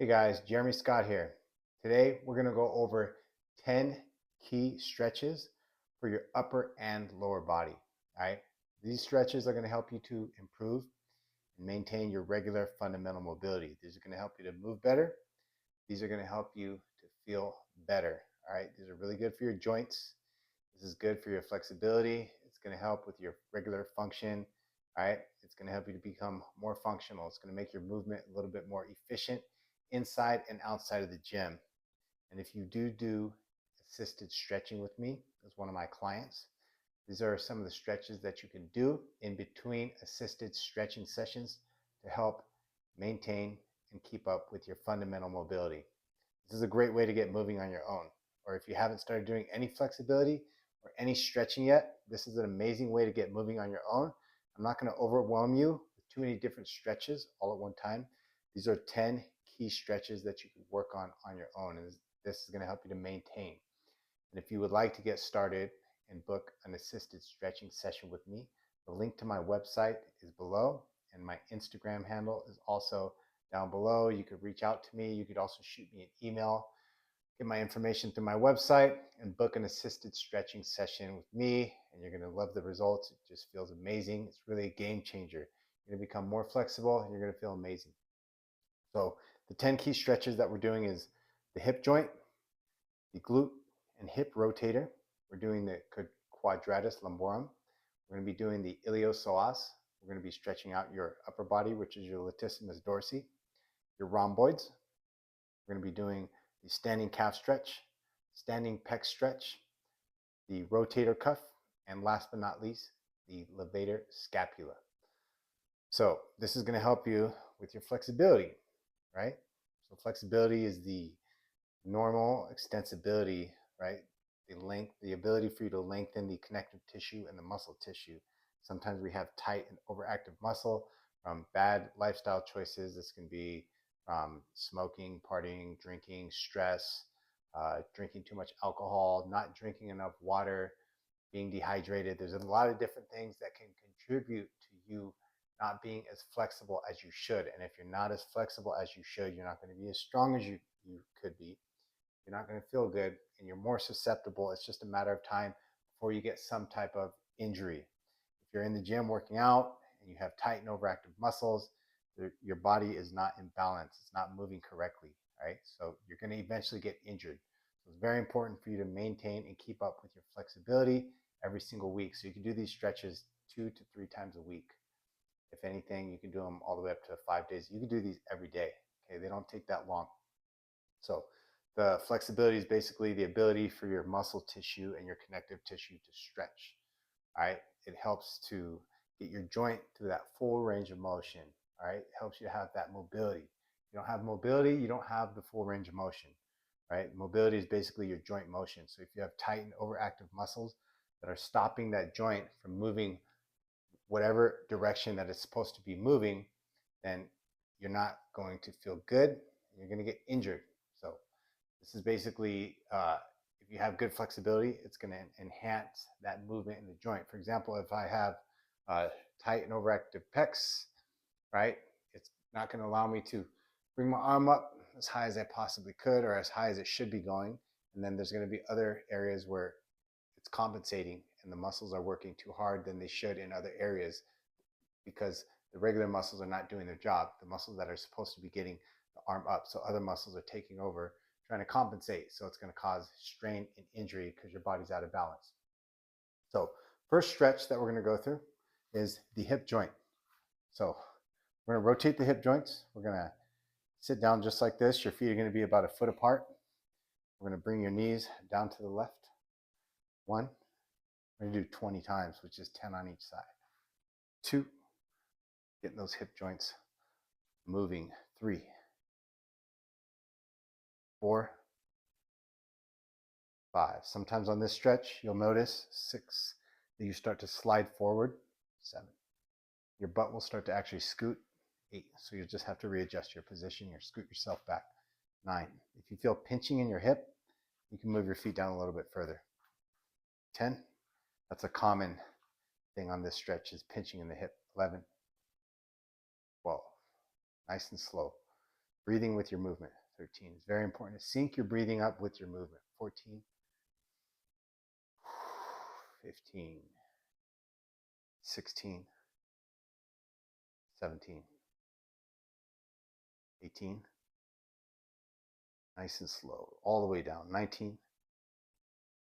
Hey guys, Jeremy Scott here. Today we're going to go over 10 key stretches for your upper and lower body. All right. These stretches are going to help you to improve and maintain your regular fundamental mobility. These are going to help you to move better. These are going to help you to feel better. All right. These are really good for your joints. This is good for your flexibility. It's going to help with your regular function. All right. It's going to help you to become more functional. It's going to make your movement a little bit more efficient inside and outside of the gym. And if you do assisted stretching with me as one of my clients, these are some of the stretches that you can do in between assisted stretching sessions to help maintain and keep up with your fundamental mobility. This is a great way to get moving on your own. Or if you haven't started doing any flexibility or any stretching yet, this is an amazing way to get moving on your own. I'm not going to overwhelm you with too many different stretches all at one time. These are 10 key stretches that you can work on your own, and this is going to help you to maintain. And if you would like to get started and book an assisted stretching session with me, the link to my website is below, and my Instagram handle is also down below. You could reach out to me. You could also shoot me an email, get my information through my website, and book an assisted stretching session with me. And you're going to love the results. It just feels amazing. It's really a game changer. You're going to become more flexible and you're going to feel amazing. So the 10 key stretches that we're doing is the hip joint, the glute and hip rotator. We're doing the quadratus lumborum. We're going to be doing the iliopsoas. We're going to be stretching out your upper body, which is your latissimus dorsi, your rhomboids. We're going to be doing the standing calf stretch, standing pec stretch, the rotator cuff, and last but not least, the levator scapula. So this is going to help you with your flexibility, right? So flexibility is the normal extensibility, right? The length, the ability for you to lengthen the connective tissue and the muscle tissue. Sometimes we have tight and overactive muscle from bad lifestyle choices. This can be smoking, partying, drinking, stress, drinking too much alcohol, not drinking enough water, being dehydrated. There's a lot of different things that can contribute to you not being as flexible as you should. And if you're not as flexible as you should, you're not going to be as strong as you could be. You're not going to feel good, and you're more susceptible. It's just a matter of time before you get some type of injury. If you're in the gym working out and you have tight and overactive muscles, your body is not in balance. It's not moving correctly, right? So you're going to eventually get injured. So it's very important for you to maintain and keep up with your flexibility every single week. So you can do these stretches 2 to 3 times a week. If anything, you can do them all the way up to 5 days. You can do these every day. Okay, they don't take that long. So the flexibility is basically the ability for your muscle tissue and your connective tissue to stretch. All right, it helps to get your joint to that full range of motion. All right, it helps you to have that mobility. If you don't have mobility, you don't have the full range of motion. Right, mobility is basically your joint motion. So if you have tight and overactive muscles that are stopping that joint from moving whatever direction that it's supposed to be moving, then you're not going to feel good. You're going to get injured. So this is basically, if you have good flexibility, it's going to enhance that movement in the joint. For example, if I have tight and overactive pecs, right, it's not going to allow me to bring my arm up as high as I possibly could or as high as it should be going. And then there's going to be other areas where it's compensating and the muscles are working too hard than they should in other areas because the regular muscles are not doing their job. The muscles that are supposed to be getting the arm up, so other muscles are taking over, trying to compensate. So it's going to cause strain and injury because your body's out of balance. So first stretch that we're going to go through is the hip joint. So we're going to rotate the hip joints. We're going to sit down just like this. Your feet are going to be about a foot apart. We're going to bring your knees down to the left. 1. We're going to do 20 times, which is 10 on each side. 2. Getting those hip joints moving. 3. 4. 5. Sometimes on this stretch, you'll notice 6, that you start to slide forward. 7. Your butt will start to actually scoot. 8. So you'll just have to readjust your position. You scoot yourself back. 9. If you feel pinching in your hip, you can move your feet down a little bit further. 10. That's a common thing on this stretch is pinching in the hip. 11. 12. Nice and slow. Breathing with your movement. 13. It's very important to sync your breathing up with your movement. 14. 15. 16. 17. 18. Nice and slow. All the way down. 19.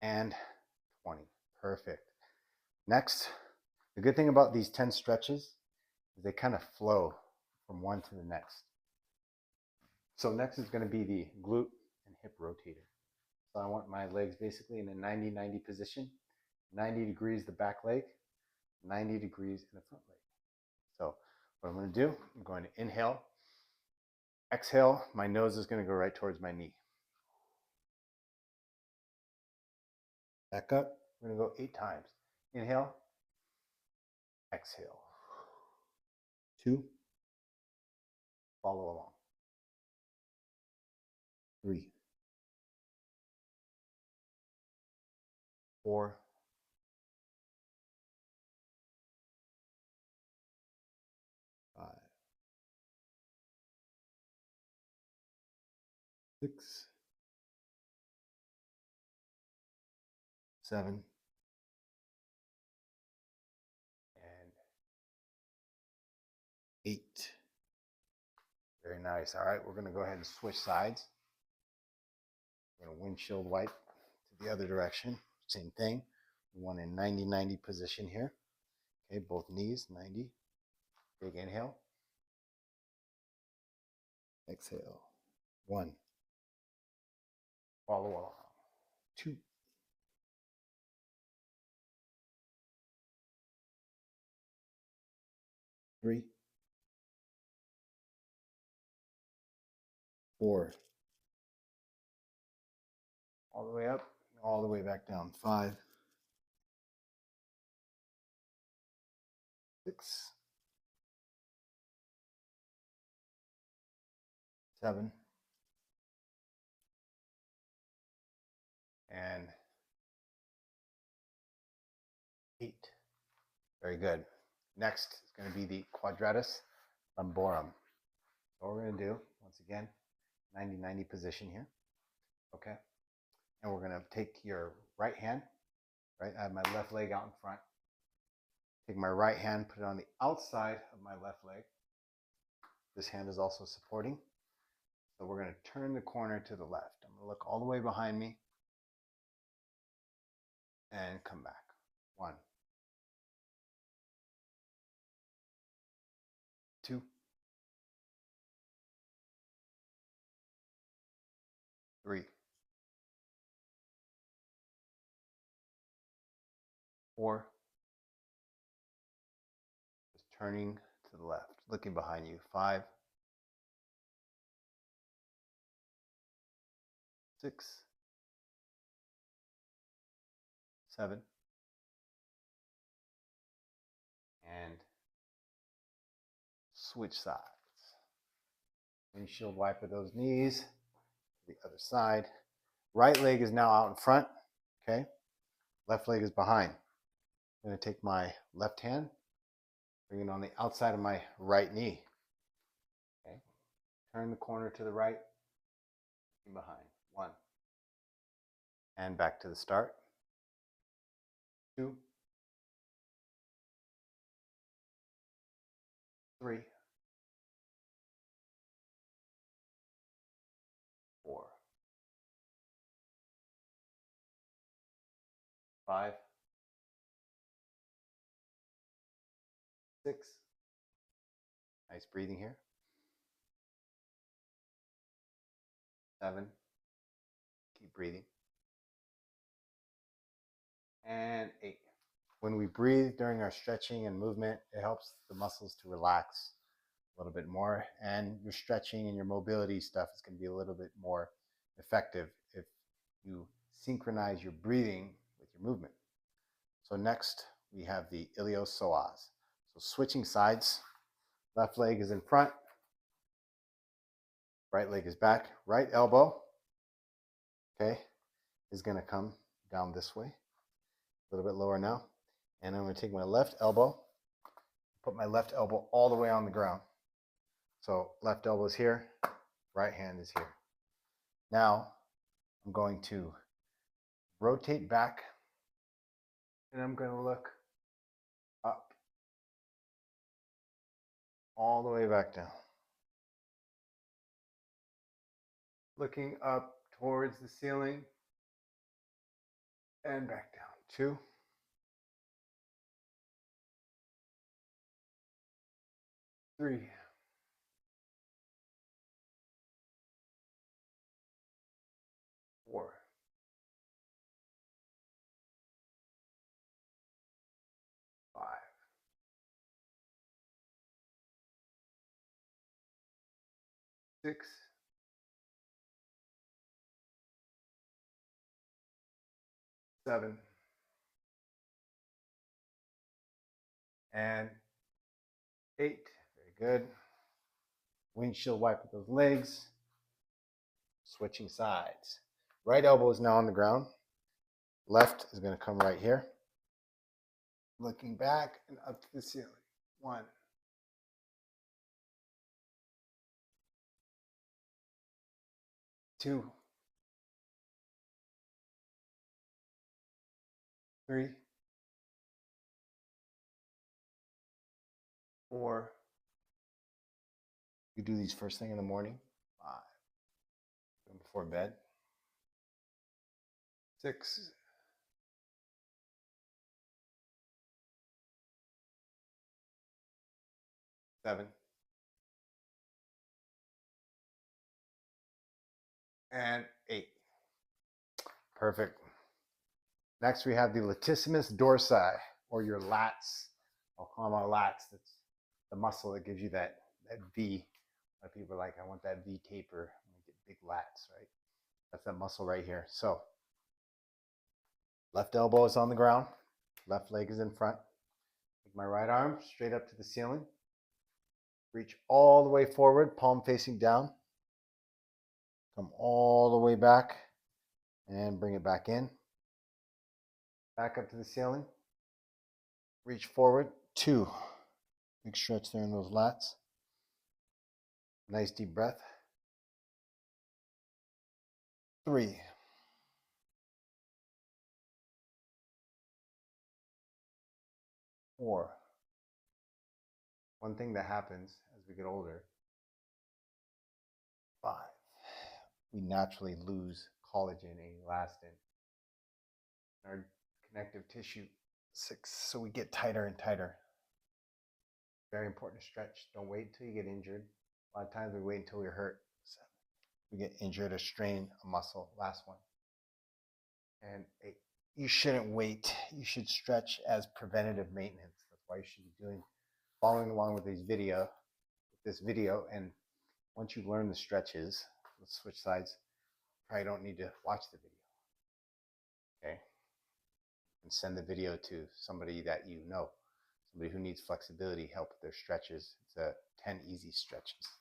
And 20. Perfect. Next, the good thing about these 10 stretches is they kind of flow from one to the next. So next is going to be the glute and hip rotator. So I want my legs basically in a 90-90 position. 90 degrees the back leg, 90 degrees in the front leg. So what I'm going to do, I'm going to inhale, exhale, my nose is going to go right towards my knee. Back up, we're going to go 8 times. Inhale, exhale. 2, follow along. 3, 4, 5, 6, 7, and 8. Very nice. All right, we're going to go ahead and switch sides. We're going to windshield wipe to the other direction. Same thing. We want a 90-90 position here. Okay, both knees, 90. Big inhale. Exhale. 1. Follow along. 2. 3. 4. All the way up, all the way back down. 5. 6. 7. And 8. Very good. Next is going to be the quadratus lumborum. So what we're going to do, once again, 90-90 position here. Okay. And we're going to take your right hand, right? I have my left leg out in front. Take my right hand, put it on the outside of my left leg. This hand is also supporting. So we're going to turn the corner to the left. I'm going to look all the way behind me and come back. 1, 2, 3, 4. Just turning to the left, looking behind you. 5, 6, 7, and switch sides. Windshield wiper those knees. The other side. Right leg is now out in front. Okay. Left leg is behind. I'm going to take my left hand, bring it on the outside of my right knee. Okay. Turn the corner to the right and behind. 1. And back to the start. 2, 3, 4, 5, 6. Nice breathing here. 7. Keep breathing. And 8. When we breathe during our stretching and movement, it helps the muscles to relax a little bit more, and your stretching and your mobility stuff is going to be a little bit more effective if you synchronize your breathing with your movement. So next we have the iliopsoas. So switching sides, left leg is in front, right leg is back. Right elbow, okay, is going to come down this way, a little bit lower now. And I'm going to take my left elbow, put my left elbow all the way on the ground. So left elbow is here, right hand is here. Now I'm going to rotate back and I'm going to look up all the way back down. Looking up towards the ceiling and back down. 2, 3, 4, 5, 6, 7, and 8. Very good. Windshield wipe with those legs. Switching sides. Right elbow is now on the ground. Left is going to come right here. Looking back and up to the ceiling. 1, 2, 3, 4. You do these first thing in the morning. 5. Before bed. 6. 7. And 8. Perfect. Next, we have the latissimus dorsi, or your lats. I'll call them our lats. That's the muscle that gives you that V. A lot of people are like, I want that V taper. I want to get big lats, right? That's that muscle right here. So, left elbow is on the ground. Left leg is in front. Take my right arm straight up to the ceiling. Reach all the way forward, palm facing down. Come all the way back and bring it back in. Back up to the ceiling. Reach forward. 2. Big stretch there in those lats. Nice deep breath. 3. 4. One thing that happens as we get older. 5. We naturally lose collagen and elastin in our connective tissue. 6. So we get tighter and tighter. Very important to stretch. Don't wait until you get injured. A lot of times we wait until we're hurt. 7. We get injured or strain a muscle. Last one. And 8. You shouldn't wait. You should stretch as preventative maintenance. That's why you should be following along with this video. And once you learn the stretches, let's switch sides. Probably don't need to watch the video. Okay. And send the video to somebody that you know, somebody who needs flexibility, help with their stretches. It's a 10 easy stretches.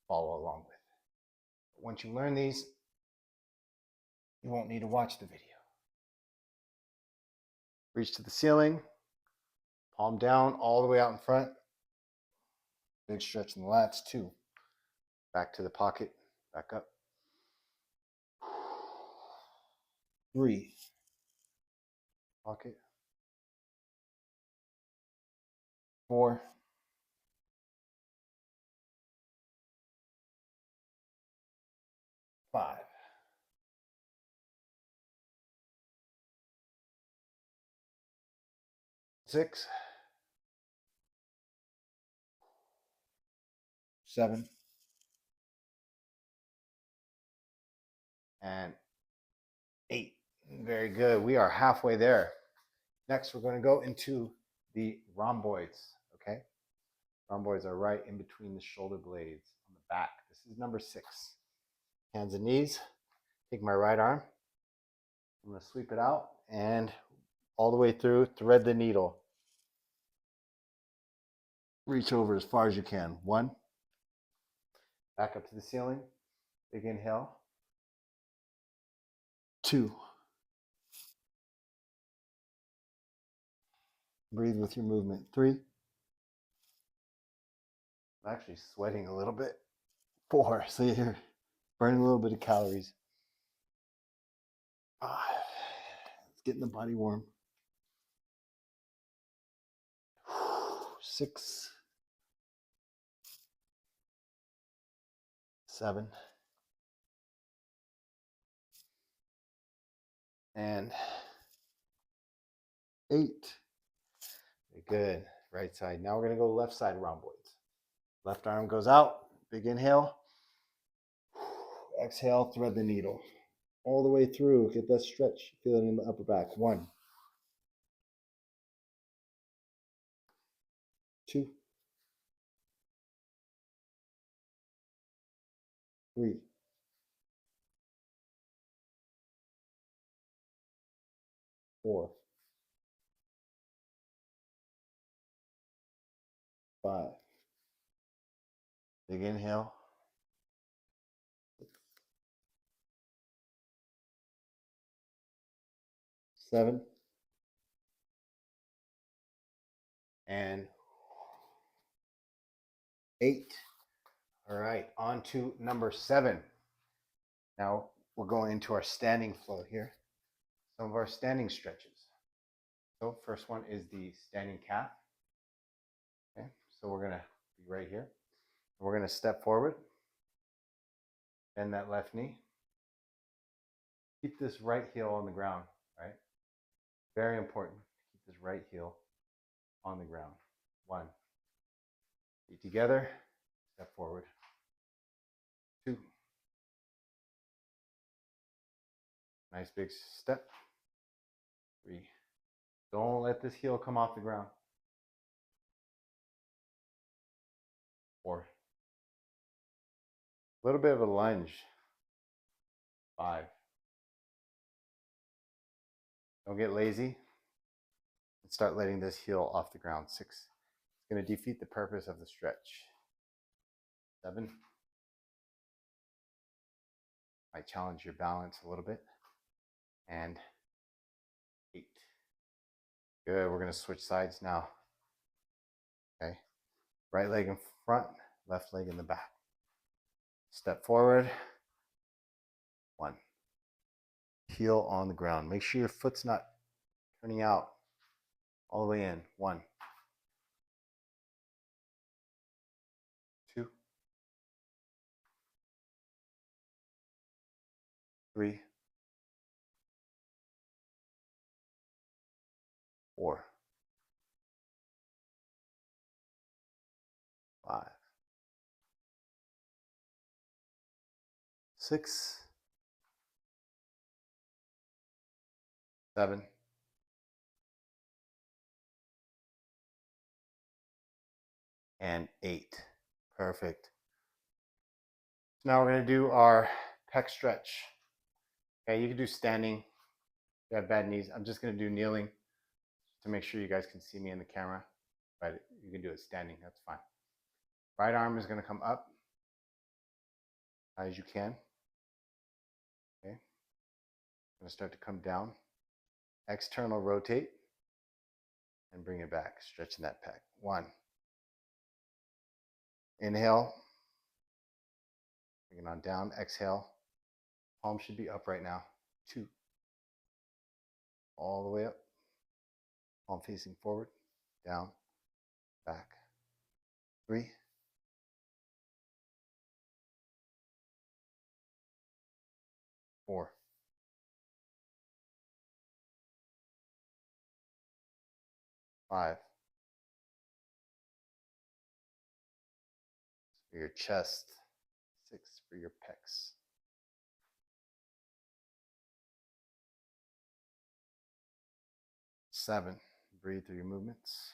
Follow along with. But once you learn these, you won't need to watch the video. Reach to the ceiling, palm down all the way out in front. Big stretch in the lats. 2. Back to the pocket, back up. 3. Pocket. 4. 5. 6. 7. And 8. Very good. We are halfway there. Next, we're going to go into the rhomboids. Okay. Rhomboids are right in between the shoulder blades on the back. This is number 6. Hands and knees. Take my right arm. I'm going to sweep it out and all the way through, thread the needle. Reach over as far as you can. 1. Back up to the ceiling. Big inhale. 2. Breathe with your movement. 3. I'm actually sweating a little bit. 4. So you're burning a little bit of calories. 5. It's getting the body warm. 6. 7. And 8. Very good. Right side. Now we're going to go left side rhomboids. Left arm goes out. Big inhale. Exhale, thread the needle. All the way through. Get that stretch. Feel it in the upper back. 1. 2. 3. 4. 5. Big inhale. 7. And 8. All right, on to number 7. Now we're going into our standing flow here. Some of our standing stretches. So first one is the standing calf. Okay, so we're gonna be right here. We're gonna step forward, bend that left knee. Keep this right heel on the ground, right? Very important. Keep this right heel on the ground. 1. Feet together, step forward. 2. Nice big step. 3. Don't let this heel come off the ground. 4. A little bit of a lunge. 5. Don't get lazy and start letting this heel off the ground. 6. It's going to defeat the purpose of the stretch. 7. Might challenge your balance a little bit. And 8. Good. We're going to switch sides now. Okay. Right leg in front, left leg in the back. Step forward. 1. Heel on the ground. Make sure your foot's not turning out all the way in. 1. 2. 3. 4. 5. 6. 7. And 8. Perfect. So now we're going to do our pec stretch. Okay, you can do standing. If you have bad knees, I'm just going to do kneeling to make sure you guys can see me in the camera. But you can do it standing, that's fine. Right arm is going to come up as you can. Okay. Going to start to come down. External rotate and bring it back, stretching that pec. 1. Inhale. Bring it on down. Exhale. Palm should be up right now. 2. All the way up. Palm facing forward. Down. Back. 3. 4. 5. For your chest. 6 for your pecs. 7. Breathe through your movements.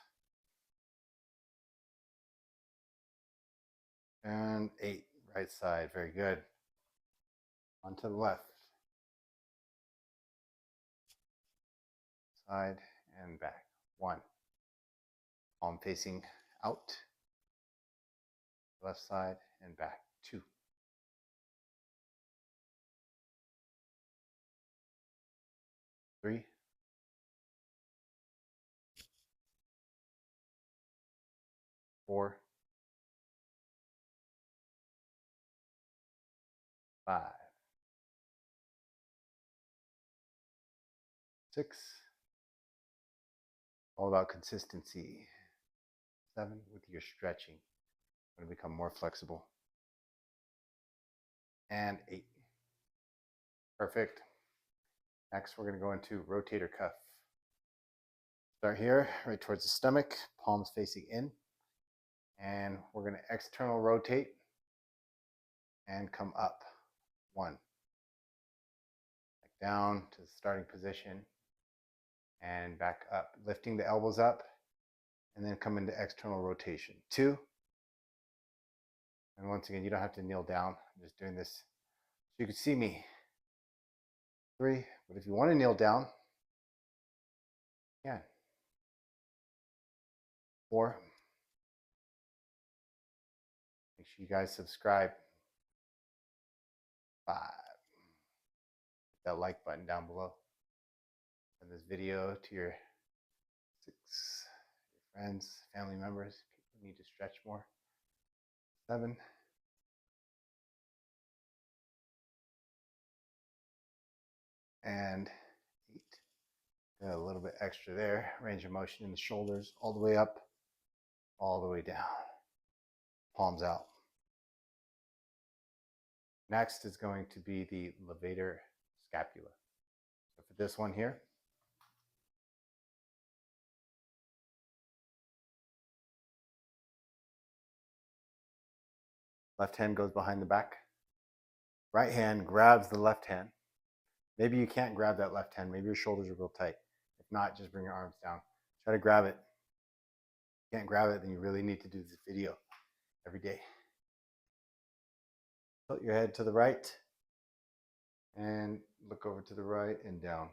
And 8. Right side. Very good. Onto the left. Side and back. 1. Palm facing out. Left side and back. 2. 3. 4. 5, 6. All about consistency. 7, with your stretching. Going to become more flexible. And 8. Perfect. Next, we're going to go into rotator cuff. Start here, right towards the stomach, palms facing in. And we're going to external rotate and come up. 1. Back down to the starting position and back up. Lifting the elbows up and then come into external rotation. 2. And once again, you don't have to kneel down. I'm just doing this so you can see me. 3. But if you want to kneel down, you can. 4. Make sure you guys subscribe. 5. Hit that like button down below. Send this video to your 6, your friends, family members, people who need to stretch more. 7. And 8. Got a little bit extra there. Range of motion in the shoulders, all the way up, all the way down. Palms out. Next is going to be the levator scapula. So for this one here, left hand goes behind the back. Right hand grabs the left hand. Maybe you can't grab that left hand. Maybe your shoulders are real tight. If not, just bring your arms down. Try to grab it. If you can't grab it, then you really need to do this video every day. Tilt your head to the right and look over to the right and down.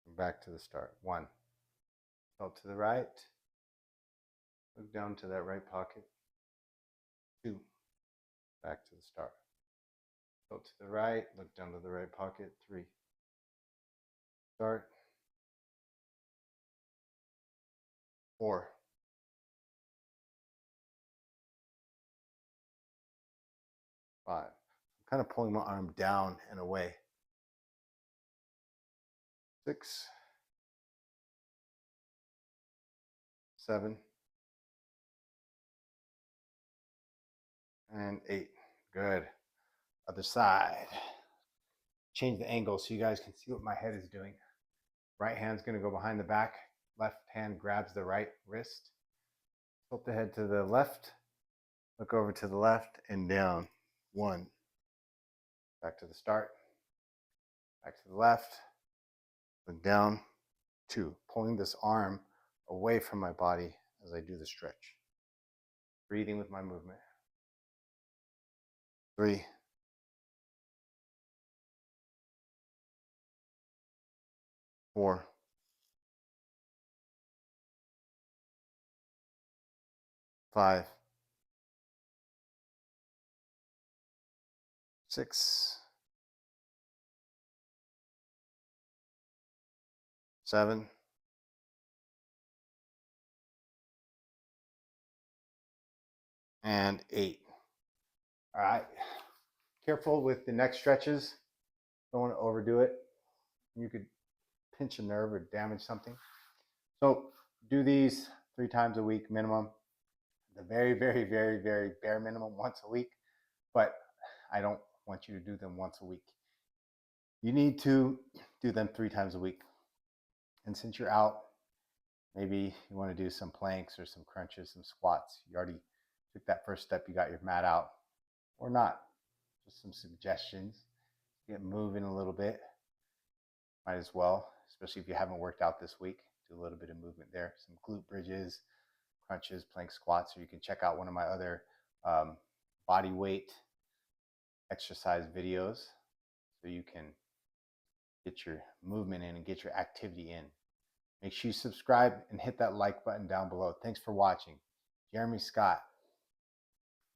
And back to the start. 1. Tilt to the right. Look down to that right pocket. 2. Back to the start. Tilt to the right. Look down to the right pocket. 3. Start. 4. 5. I'm kind of pulling my arm down and away. 6. 7. And 8. Good. Other side. Change the angle so you guys can see what my head is doing. Right hand's going to go behind the back. Left hand grabs the right wrist. Tilt the head to the left. Look over to the left and down. 1. Back to the start. Back to the left. Look down. 2. Pulling this arm away from my body as I do the stretch. Breathing with my movement. 3. 4. 5. 6. 7. And 8. All right. Careful with the neck stretches. Don't want to overdo it. You could pinch a nerve or damage something. So do these 3 times a week minimum. The very, very, very, very bare minimum once a week. But I don't want you to do them once a week. You need to do them 3 times a week. And since you're out, maybe you want to do some planks or some crunches, some squats. You already took that first step. You got your mat out. Or not. Just some suggestions. Get moving a little bit. Might as well, especially if you haven't worked out this week. Do a little bit of movement there. Some glute bridges, crunches, plank squats. Or you can check out one of my other body weight exercise videos so you can get your movement in and get your activity in. Make sure you subscribe and hit that like button down below. Thanks for watching. Jeremy Scott.